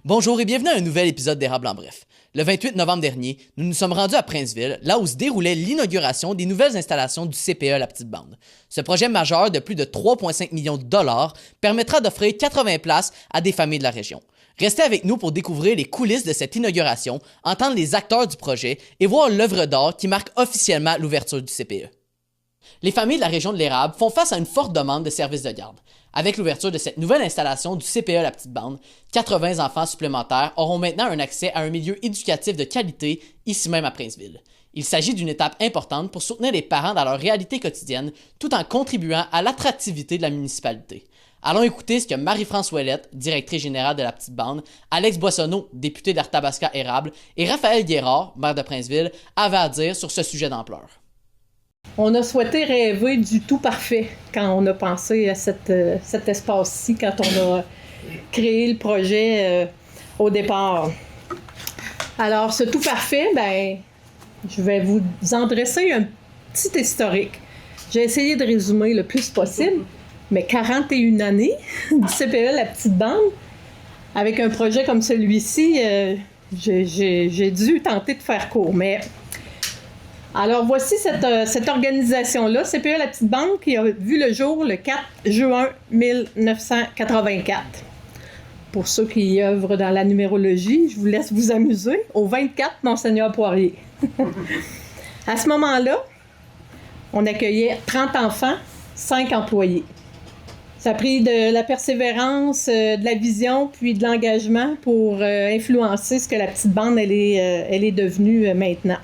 Bonjour et bienvenue à un nouvel épisode d'Érable en bref. Le 28 novembre dernier, nous nous sommes rendus à Princeville, là où se déroulait l'inauguration des nouvelles installations du CPE La Petite Bande. Ce projet majeur de plus de 3,5 millions de dollars permettra d'offrir 80 places à des familles de la région. Restez avec nous pour découvrir les coulisses de cette inauguration, entendre les acteurs du projet et voir l'œuvre d'art qui marque officiellement l'ouverture du CPE. Les familles de la région de l'Érable font face à une forte demande de services de garde. Avec l'ouverture de cette nouvelle installation du CPE La Petite Bande, 80 enfants supplémentaires auront maintenant un accès à un milieu éducatif de qualité ici même à Princeville. Il s'agit d'une étape importante pour soutenir les parents dans leur réalité quotidienne tout en contribuant à l'attractivité de la municipalité. Allons écouter ce que Marie-France Ouellette, directrice générale de La Petite Bande, Alex Boissonneau, député d'Arthabasca-Érable, et Raphaël Guérard, maire de Princeville, avaient à dire sur ce sujet d'ampleur. On a souhaité rêver du tout parfait quand on a pensé à cet espace-ci, quand on a créé le projet au départ. Alors, ce tout parfait, je vais vous en dresser un petit historique. J'ai essayé de résumer le plus possible, mais 41 années du CPE La Petite Bande, avec un projet comme celui-ci, j'ai dû tenter de faire court, mais... Alors, voici cette organisation-là, CPE La Petite Bande, qui a vu le jour le 4 juin 1984. Pour ceux qui œuvrent dans la numérologie, je vous laisse vous amuser. Au 24, Monseigneur Poirier. À ce moment-là, on accueillait 30 enfants, 5 employés. Ça a pris de la persévérance, de la vision, puis de l'engagement pour influencer ce que La Petite Bande elle est devenue maintenant.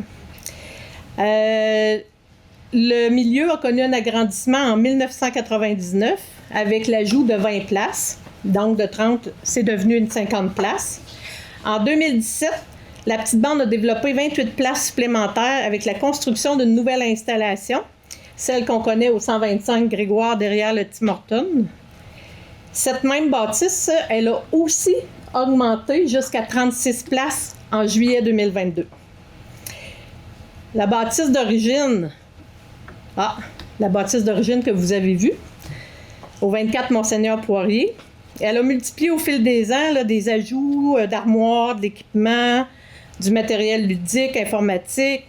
Le milieu a connu un agrandissement en 1999 avec l'ajout de 20 places. Donc, de 30, c'est devenu une 50 places. En 2017, La Petite Bande a développé 28 places supplémentaires avec la construction d'une nouvelle installation, celle qu'on connaît au 125 Grégoire derrière le Tim Hortons. Cette même bâtisse, elle a aussi augmenté jusqu'à 36 places en juillet 2022. La bâtisse d'origine que vous avez vue, au 24 Monseigneur Poirier, elle a multiplié au fil des ans des ajouts d'armoires, d'équipements, du matériel ludique, informatique.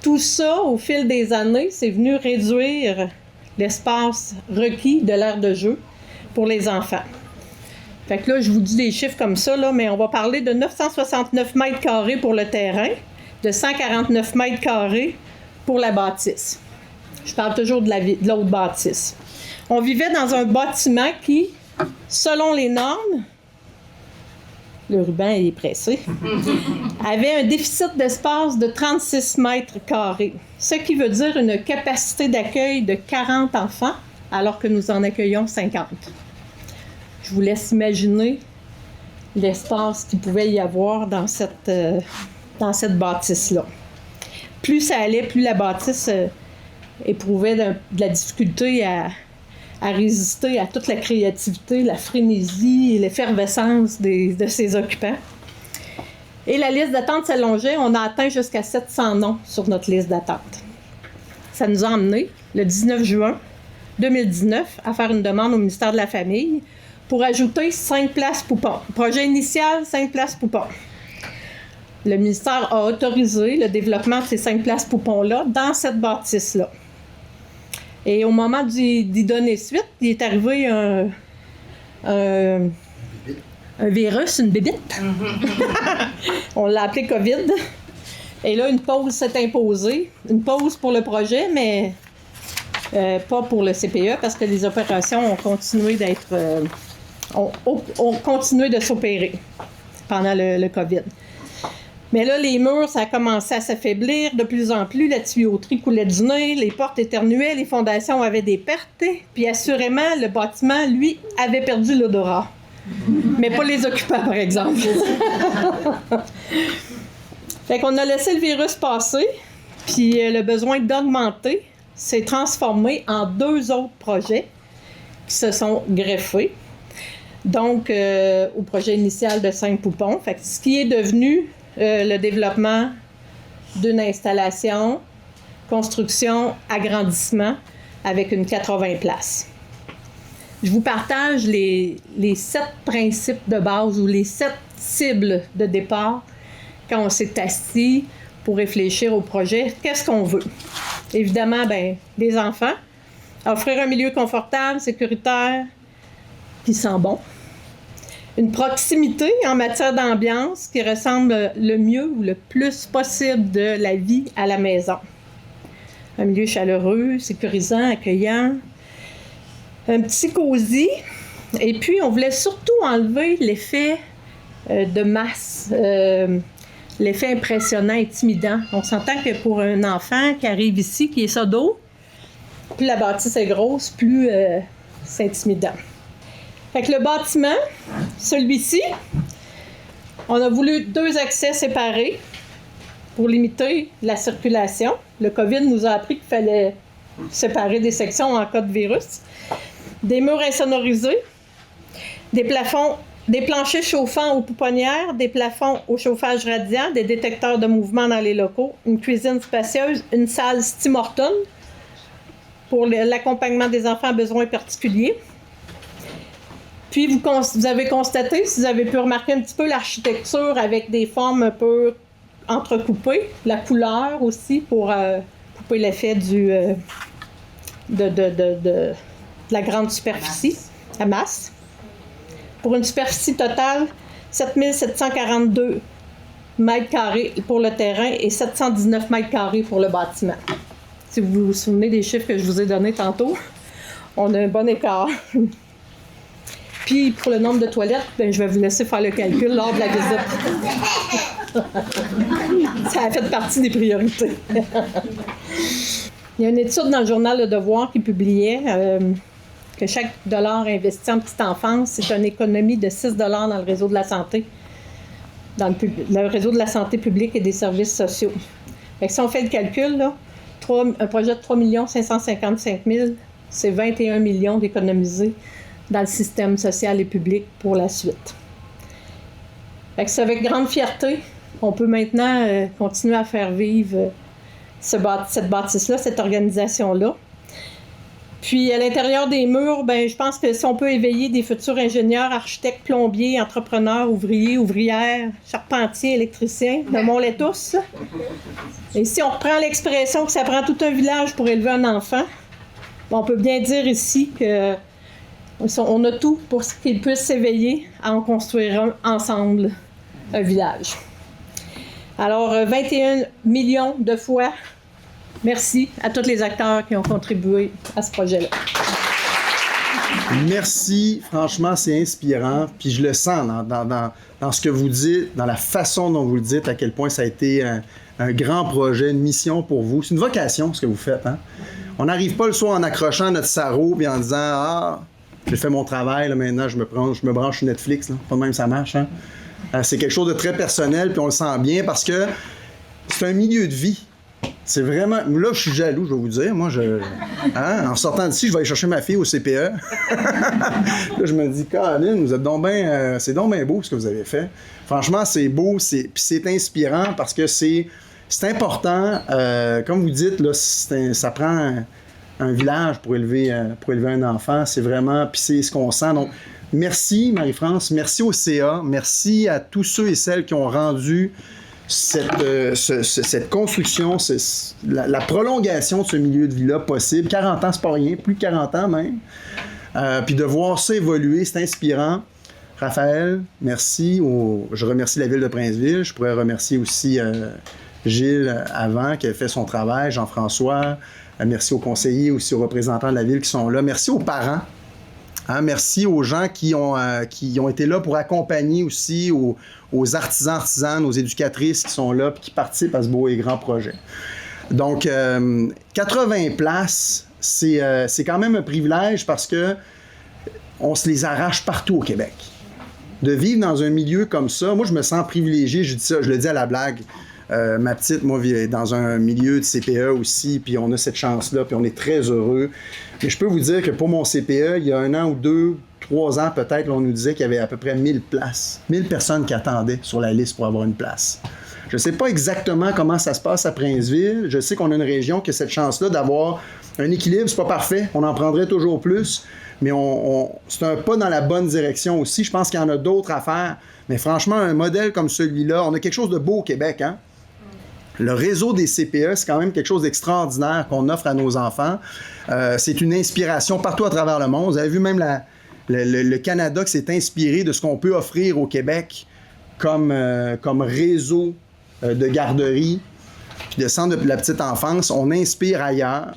Tout ça, au fil des années, c'est venu réduire l'espace requis de l'aire de jeu pour les enfants. Fait que là, je vous dis des chiffres comme ça, mais on va parler de 969 mètres carrés pour le terrain, de 149 mètres carrés pour la bâtisse. Je parle toujours de l'autre bâtisse. On vivait dans un bâtiment qui, selon les normes, le ruban est pressé, avait un déficit d'espace de 36 mètres carrés, ce qui veut dire une capacité d'accueil de 40 enfants, alors que nous en accueillons 50. Je vous laisse imaginer l'espace qu'il pouvait y avoir dans cette bâtisse-là. Plus ça allait, plus la bâtisse éprouvait de la difficulté à résister à toute la créativité, la frénésie et l'effervescence de ses occupants. Et la liste d'attente s'allongeait. On a atteint jusqu'à 700 noms sur notre liste d'attente. Ça nous a emmené, le 19 juin 2019, à faire une demande au ministère de la Famille pour ajouter 5 places poupons. Projet initial, 5 places poupons. Le ministère a autorisé le développement de ces 5 places poupons-là dans cette bâtisse-là. Et au moment d'y donner suite, il est arrivé un virus, une bébite. On l'a appelé COVID. Et là, une pause s'est imposée. Une pause pour le projet, mais pas pour le CPE, parce que les opérations ont continué ont continué de s'opérer pendant le COVID. Mais là, les murs, ça a commencé à s'affaiblir de plus en plus. La tuyauterie coulait du nez, les portes éternuaient, les fondations avaient des pertes. Puis assurément, le bâtiment, lui, avait perdu l'odorat. Mais pas les occupants, par exemple. Fait qu'on a laissé le virus passer, puis le besoin d'augmenter s'est transformé en 2 autres projets qui se sont greffés. Donc, au projet initial de 5 poupons. Fait que ce qui est devenu le développement d'une installation, construction, agrandissement avec une 80 places. je vous partage les 7 principes de base ou les 7 cibles de départ quand on s'est assis pour réfléchir au projet. Qu'est-ce qu'on veut? Évidemment, des enfants. Offrir un milieu confortable, sécuritaire, qui sent bon. Une proximité en matière d'ambiance qui ressemble le mieux ou le plus possible de la vie à la maison. Un milieu chaleureux, sécurisant, accueillant. Un petit cosy. Et puis, on voulait surtout enlever l'effet de masse, l'effet impressionnant, intimidant. On s'entend que pour un enfant qui arrive ici, qui est sodo, plus la bâtisse est grosse, plus c'est intimidant. Fait que le bâtiment, celui-ci, on a voulu 2 accès séparés pour limiter la circulation. Le COVID nous a appris qu'il fallait séparer des sections en cas de virus. Des murs insonorisés, des planchers chauffants aux pouponnières, des plafonds au chauffage radiant, des détecteurs de mouvement dans les locaux, une cuisine spacieuse, une salle Tim Hortons pour l'accompagnement des enfants à besoins particuliers. Puis, vous avez constaté, si vous avez pu remarquer un petit peu l'architecture avec des formes un peu entrecoupées, la couleur aussi pour couper l'effet de la grande superficie à masse. Pour une superficie totale, 7742 mètres carrés pour le terrain et 719 mètres carrés pour le bâtiment. Si vous vous souvenez des chiffres que je vous ai donnés tantôt, on a un bon écart. Puis, pour le nombre de toilettes, je vais vous laisser faire le calcul lors de la visite. Ça a fait partie des priorités. Il y a une étude dans le journal Le Devoir qui publiait que chaque dollar investi en petite enfance, c'est une économie de 6 $ dans le réseau de la santé, dans le réseau de la santé publique et des services sociaux. Fait que si on fait le calcul, là, un projet de 3 555 000, c'est 21 millions d'économisés dans le système social et public pour la suite. Fait que c'est avec grande fierté qu'on peut maintenant continuer à faire vivre cette bâtisse-là, cette organisation-là. Puis, à l'intérieur des murs, je pense que si on peut éveiller des futurs ingénieurs, architectes, plombiers, entrepreneurs, ouvriers, ouvrières, charpentiers, électriciens, nommons-les tous. Et si on reprend l'expression que ça prend tout un village pour élever un enfant, on peut bien dire ici que on a tout pour qu'ils puissent s'éveiller à en construire ensemble un village. Alors, 21 millions de fois, merci à tous les acteurs qui ont contribué à ce projet-là. Merci, franchement, c'est inspirant. Puis je le sens dans ce que vous dites, dans la façon dont vous le dites, à quel point ça a été un grand projet, une mission pour vous. C'est une vocation, ce que vous faites. Hein? On n'arrive pas le soir en accrochant notre sarrau et en disant « Ah, j'ai fait mon travail, là, maintenant je me branche sur Netflix. » Pas de même ça marche. Hein? C'est quelque chose de très personnel, puis on le sent bien parce que c'est un milieu de vie. C'est vraiment... Là, je suis jaloux, je vais vous dire. Moi, en sortant d'ici, je vais aller chercher ma fille au CPE. Là, je me dis, Caroline, vous êtes donc bien... c'est donc bien beau ce que vous avez fait. Franchement, c'est beau, puis c'est inspirant parce que c'est important. Comme vous dites, là, ça prend un village pour élever un enfant. C'est vraiment... Puis c'est ce qu'on sent. Donc, merci, Marie-France. Merci au CA. Merci à tous ceux et celles qui ont rendu cette construction, la prolongation de ce milieu de vie-là possible. 40 ans, c'est pas rien, plus de 40 ans même. Puis de voir ça évoluer, c'est inspirant. Raphaël, merci. Je remercie la Ville de Princeville. Je pourrais remercier aussi Gilles avant, qui a fait son travail, Jean-François. Merci aux conseillers, aussi aux représentants de la Ville qui sont là. Merci aux parents. Hein, merci aux gens qui ont été là pour accompagner aussi, aux artisans, artisanes, aux éducatrices qui sont là et qui participent à ce beau et grand projet. Donc, 80 places, c'est quand même un privilège parce que on se les arrache partout au Québec. De vivre dans un milieu comme ça, moi, je me sens privilégié, je dis ça, je le dis à la blague. Ma petite, moi, vit dans un milieu de CPE aussi, puis on a cette chance-là, puis on est très heureux. Mais je peux vous dire que pour mon CPE, il y a 1 an ou 2, 3 ans peut-être, on nous disait qu'il y avait à peu près 1000 places. 1000 personnes qui attendaient sur la liste pour avoir une place. Je ne sais pas exactement comment ça se passe à Princeville. Je sais qu'on a une région qui a cette chance-là d'avoir un équilibre. C'est pas parfait, on en prendrait toujours plus. mais c'est un pas dans la bonne direction aussi. Je pense qu'il y en a d'autres à faire. Mais franchement, un modèle comme celui-là, on a quelque chose de beau au Québec, hein? Le réseau des CPE, c'est quand même quelque chose d'extraordinaire qu'on offre à nos enfants. C'est une inspiration partout à travers le monde. Vous avez vu même le Canada qui s'est inspiré de ce qu'on peut offrir au Québec comme réseau de garderie puis de centre de la petite enfance. On inspire ailleurs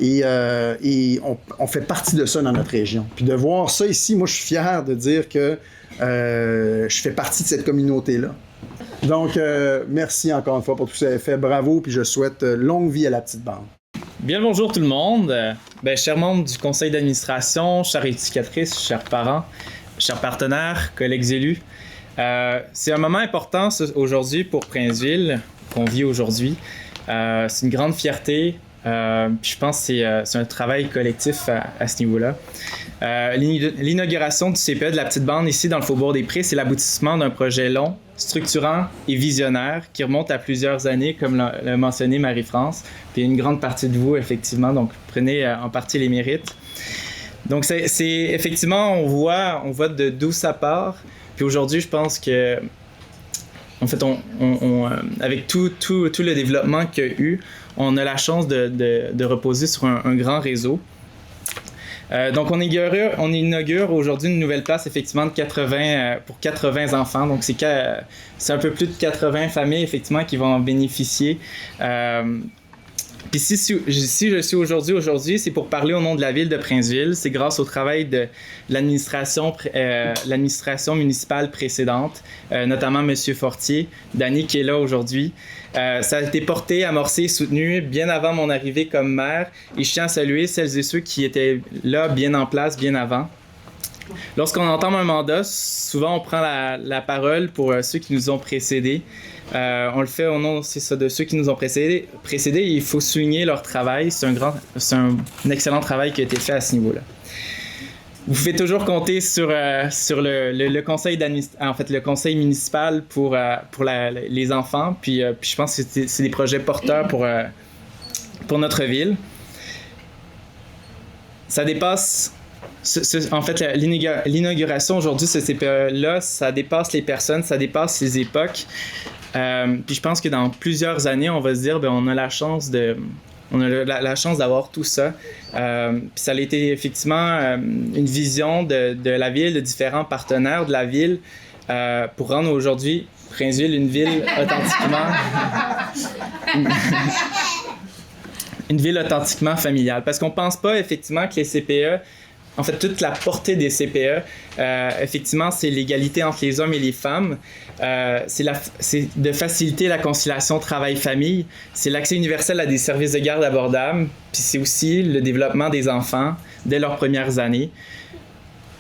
et on fait partie de ça dans notre région. Puis de voir ça ici, moi je suis fier de dire que je fais partie de cette communauté-là. Donc, merci encore une fois pour tout ce que vous avez fait. Bravo, puis je souhaite longue vie à la petite bande. Bien le bonjour tout le monde. Chers membres du conseil d'administration, chères éducatrices, chers parents, chers partenaires, collègues élus. C'est un moment important aujourd'hui pour Princeville, qu'on vit aujourd'hui. C'est une grande fierté. Puis je pense que c'est un travail collectif à ce niveau-là. L'inauguration du CPE de la petite bande ici dans le Faubourg des Prés, c'est l'aboutissement d'un projet long, structurant et visionnaire qui remonte à plusieurs années, comme l'a mentionné Marie-France. Puis une grande partie de vous, effectivement, donc prenez en partie les mérites. Donc c'est effectivement, on voit d'où ça part. Puis aujourd'hui, je pense que en fait, avec tout le développement qu'il y a eu, on a la chance de reposer sur un grand réseau. Donc, on inaugure aujourd'hui une nouvelle place, effectivement, pour 80 enfants. Donc, c'est un peu plus de 80 familles, effectivement, qui vont en bénéficier. Puis si je suis aujourd'hui, c'est pour parler au nom de la ville de Princeville. C'est grâce au travail de l'administration municipale précédente, notamment M. Fortier, Danny qui est là aujourd'hui. Ça a été porté, amorcé, soutenu bien avant mon arrivée comme maire. Et je tiens à saluer celles et ceux qui étaient là, bien en place, bien avant. Lorsqu'on entame un mandat, souvent on prend la parole pour ceux qui nous ont précédés. On le fait au nom de ceux qui nous ont précédés. Il faut souligner leur travail. C'est un excellent travail qui a été fait à ce niveau-là. Vous pouvez toujours compter sur le conseil le conseil municipal pour les enfants. Puis je pense que c'est des projets porteurs pour notre ville. Ça dépasse. L'inauguration aujourd'hui, ce CPE-là, ça dépasse les personnes, ça dépasse les époques. Puis je pense que dans plusieurs années, on va se dire, on a la chance d'avoir tout ça. Puis ça a été effectivement une vision de la ville, de différents partenaires de la ville pour rendre aujourd'hui Princeville une ville authentiquement familiale. Parce qu'on pense pas effectivement que les CPE, en fait, toute la portée des CPE, effectivement, c'est l'égalité entre les hommes et les femmes. C'est de faciliter la conciliation travail-famille. C'est l'accès universel à des services de garde abordables. Puis c'est aussi le développement des enfants dès leurs premières années.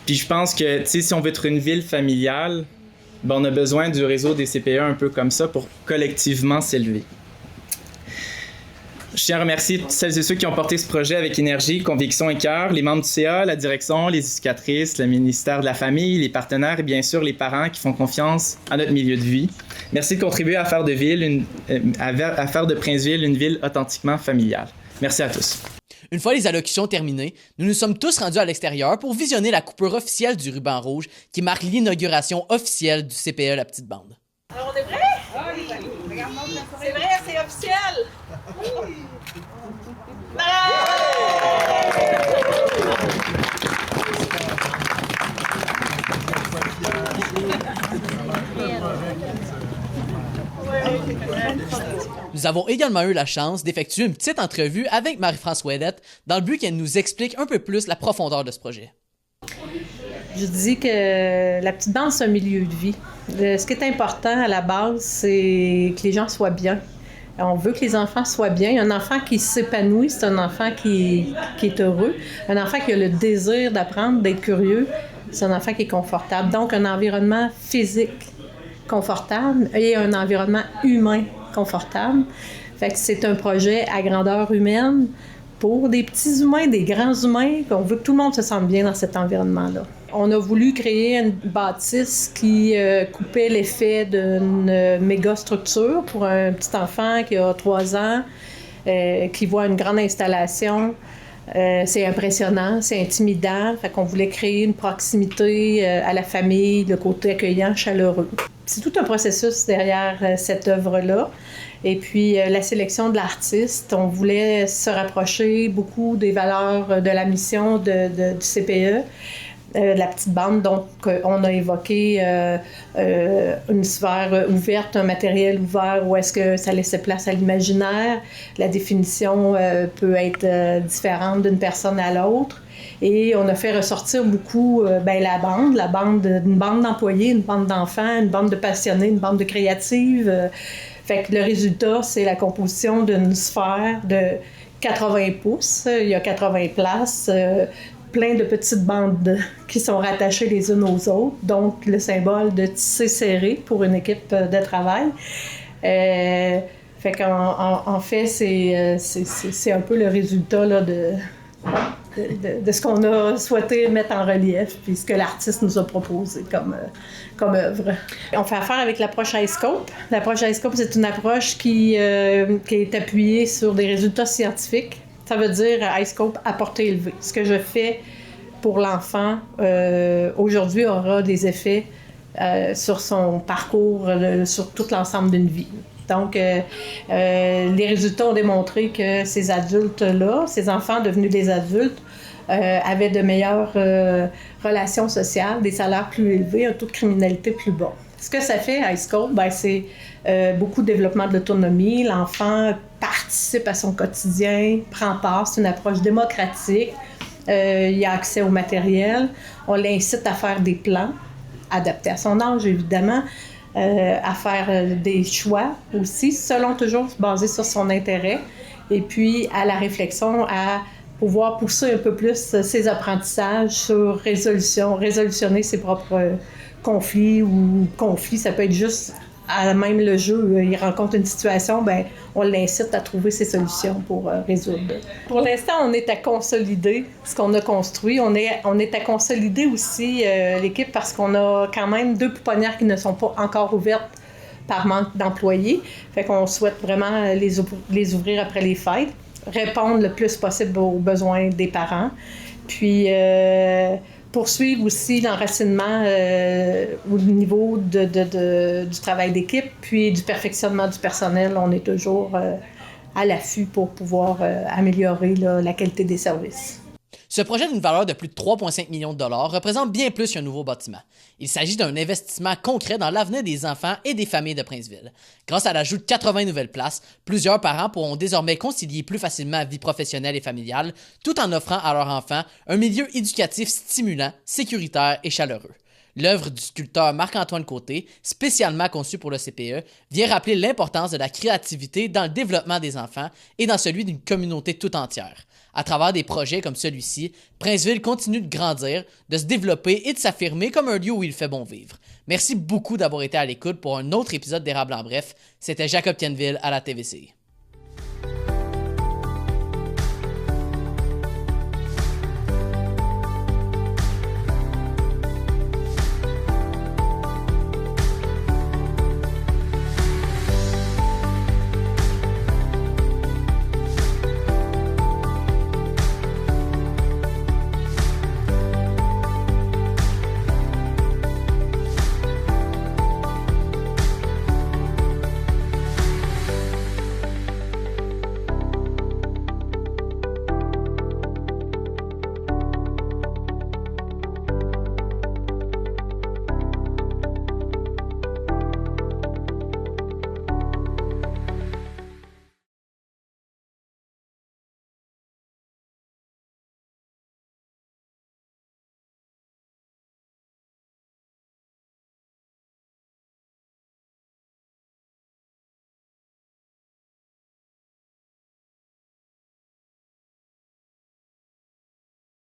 Puis je pense que, si on veut être une ville familiale, on a besoin du réseau des CPE un peu comme ça pour collectivement s'élever. Je tiens à remercier celles et ceux qui ont porté ce projet avec énergie, conviction et cœur, les membres du CA, la direction, les éducatrices, le ministère de la Famille, les partenaires et bien sûr les parents qui font confiance à notre milieu de vie. Merci de contribuer à faire de Princeville une ville authentiquement familiale. Merci à tous. Une fois les allocutions terminées, nous nous sommes tous rendus à l'extérieur pour visionner la coupure officielle du ruban rouge qui marque l'inauguration officielle du CPE La Petite Bande. Alors, on est prêts? Oui. C'est vrai, c'est officiel. Oui. Nous avons également eu la chance d'effectuer une petite entrevue avec Marie-France Ouellette dans le but qu'elle nous explique un peu plus la profondeur de ce projet. Je dis que la petite bande, c'est un milieu de vie. Ce qui est important à la base, c'est que les gens soient bien. On veut que les enfants soient bien. Un enfant qui s'épanouit, c'est un enfant qui est heureux. Un enfant qui a le désir d'apprendre, d'être curieux, c'est un enfant qui est confortable. Donc, un environnement physique confortable et un environnement humain confortable. Fait que c'est un projet à grandeur humaine pour des petits humains, des grands humains. On veut que tout le monde se sente bien dans cet environnement-là. On a voulu créer une bâtisse qui coupait l'effet d'une méga structure pour un petit enfant qui a 3 ans, qui voit une grande installation. C'est impressionnant, c'est intimidant. Fait qu'on voulait créer une proximité à la famille, le côté accueillant, chaleureux. C'est tout un processus derrière cette œuvre-là. Et puis, la sélection de l'artiste, on voulait se rapprocher beaucoup des valeurs de la mission du CPE. De la petite bande, donc on a évoqué une sphère ouverte, un matériel ouvert où est-ce que ça laissait place à l'imaginaire. La définition peut être différente d'une personne à l'autre. Et on a fait ressortir beaucoup la bande, une bande d'employés, une bande d'enfants, une bande de passionnés, une bande de créatives. Fait que le résultat, c'est la composition d'une sphère de 80 pouces. Il y a 80 places. Plein de petites bandes qui sont rattachées les unes aux autres, donc le symbole de tisser serré pour une équipe de travail. Fait qu'en fait, c'est un peu le résultat là, de ce qu'on a souhaité mettre en relief, puis ce que l'artiste nous a proposé comme œuvre. On fait affaire avec l'approche iScope. L'approche iScope, c'est une approche qui est appuyée sur des résultats scientifiques. Ça veut dire iScope à portée élevée. Ce que je fais pour l'enfant, aujourd'hui, aura des effets sur son parcours, sur tout l'ensemble d'une vie. Donc, les résultats ont démontré que ces adultes-là, ces enfants devenus des adultes, avaient de meilleures relations sociales, des salaires plus élevés, un taux de criminalité plus bas. Ce que ça fait, iScope, c'est beaucoup de développement de l'autonomie. L'enfant participe à son quotidien, prend part, c'est une approche démocratique. Il a accès au matériel. On l'incite à faire des plans, adaptés à son âge, évidemment, à faire des choix aussi, selon toujours basé sur son intérêt. Et puis, à la réflexion, à pouvoir pousser un peu plus ses apprentissages sur résolutionner ses propres conflits ça peut être juste à même le jeu, il rencontre une situation, on l'incite à trouver ses solutions pour résoudre. Pour l'instant, on est à consolider ce qu'on a construit. On est à consolider aussi l'équipe parce qu'on a quand même 2 pouponnières qui ne sont pas encore ouvertes par manque d'employés. Fait qu'on souhaite vraiment les ouvrir après les fêtes, répondre le plus possible aux besoins des parents. Puis poursuivre aussi l'enracinement au niveau du travail d'équipe, puis du perfectionnement du personnel. On est toujours à l'affût pour pouvoir améliorer la qualité des services. Ce projet d'une valeur de plus de 3,5 millions de dollars représente bien plus qu'un nouveau bâtiment. Il s'agit d'un investissement concret dans l'avenir des enfants et des familles de Princeville. Grâce à l'ajout de 80 nouvelles places, plusieurs parents pourront désormais concilier plus facilement vie professionnelle et familiale, tout en offrant à leurs enfants un milieu éducatif stimulant, sécuritaire et chaleureux. L'œuvre du sculpteur Marc-Antoine Côté, spécialement conçue pour le CPE, vient rappeler l'importance de la créativité dans le développement des enfants et dans celui d'une communauté tout entière. À travers des projets comme celui-ci, Princeville continue de grandir, de se développer et de s'affirmer comme un lieu où il fait bon vivre. Merci beaucoup d'avoir été à l'écoute pour un autre épisode d'Érable en bref. C'était Jacob Tienneville à la TVC.